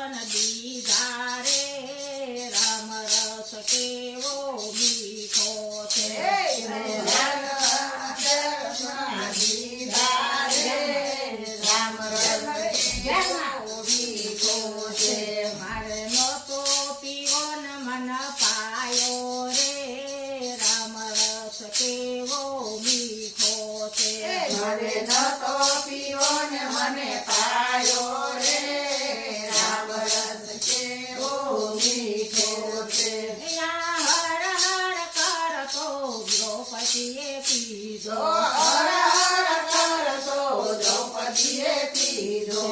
દર્શન દીધા રે રામ રસ કેવો મીઠો છે મારે નહોતો પીવો ને મન પાયો રે રામ રસ કેવો મીઠો છે મારે નહોતો પીવો ને મને પાયો રે રામ રસ કેવો મીઠો છે હર હર કરતો દ્રૌપદીએ પીધો હર હર કરતો દ્રૌપદીએ પીધો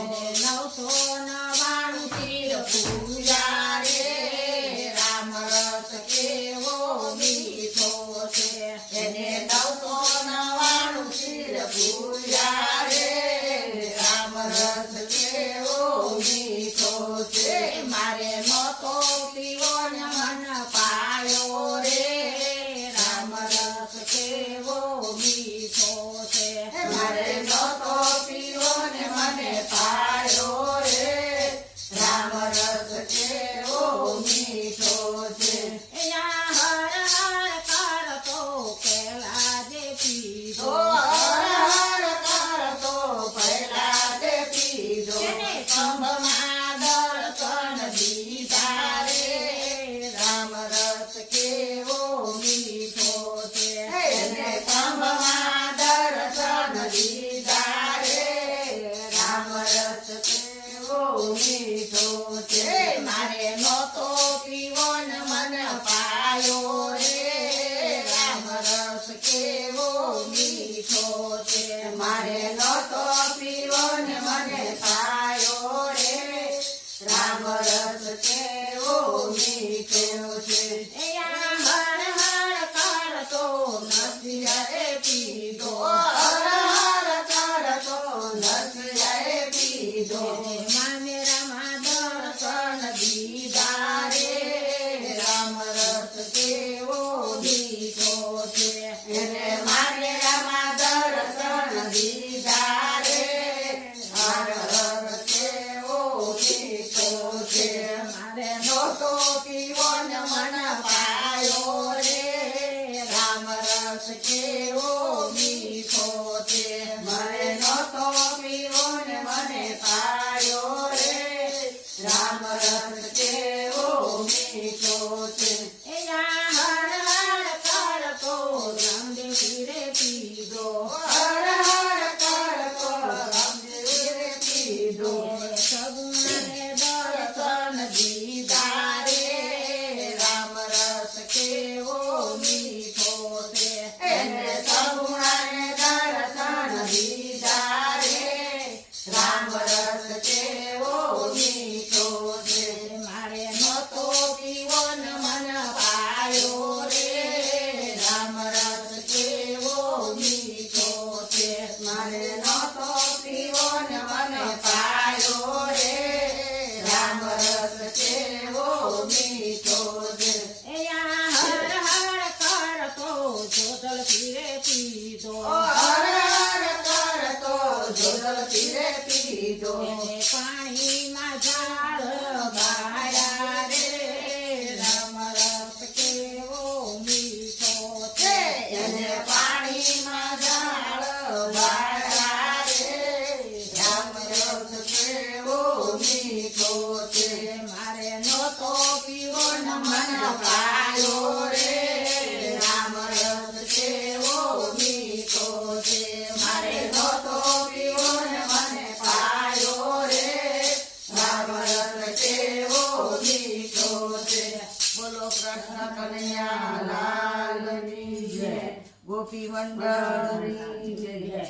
999 તીર પૂજા રે રામ રસ કેવો મીઠો છે એને 999 શિર પૂજા રે રામ રસ કેવો મીઠો છે મારે નહોતો પીવો ને મન પાયો રે રામ રસ કેવો મીઠો છે મારે નહોતો પીવો ને મને પાયો રે રામ રસ કેવો મીઠો છે હર હર કરતો પેલા જે પીધો હર હર કરતો પહેલા તે પીધો એને ખંભમાં દર્શન દીધા રે રામ રસ કેવો મીઠો છે એને ખંભમાં દર્શન દીધા રે રામ રસ કેવો મીઠો છે મારે નહોતો પીવો ને મન પાયો રે રામ રસ કેવો મીઠો છે મારે નહોતો પીવો ને મને પાયો રે રામ રસ કેવો મીઠો છે હર હર કરતો નદીએ પીધો હર હર કરતો નરસિંહે પીધો મામેરામાં દર્શન દીધા રે રામ રસ કેવો મીઠો છે એને મામેરામાં દર્શન દીધા રે રામ રસ કેવો મીઠો છે મારે નહોતો પીવો ને મન પાયો રે રામ રસ કેવો મીઠો છે મને નહોતો પીવો ને મને પાયો રે રામ રસ કેવો મીઠો છે હર હર કરતો રામદેવ પીધો હર હર કરતો રામદેવે પીધો સગુણે દર્શન દીધા રે રામ રસ કેવો મીઠો છે એને સગુણાને દર્શન દીધા રે રામ રસ કેવો મીઠો છે મારે નહોતો પીવો ને મન પાયો રે રામ રસ કેવો મીઠો છે મારે નહોતો પીવો ને મને પાયો રે રામ રસ કેવો મીઠો છે હર હર કરતો જોધલ પીરે પીધો હર હર કરતો જોધલ પીરે પીધો એને પાણીમાં ઝાડ બાળ્યા રે રામ રસ કેવો મીઠો છે એને પાણીમાં ઝાડ બાળ્યા રે રામ રસ કેવો મીઠો છે મારે નહોતો પીવો ને મન પાયો રે રામ રસ કેવો મીઠો છે મારે નહોતો પીવો ને મને પાયો રે રામ રસ કેવો મીઠો છે બોલો કૃષ્ણ કનૈયા લાલની જય ગોપી મંડળની જય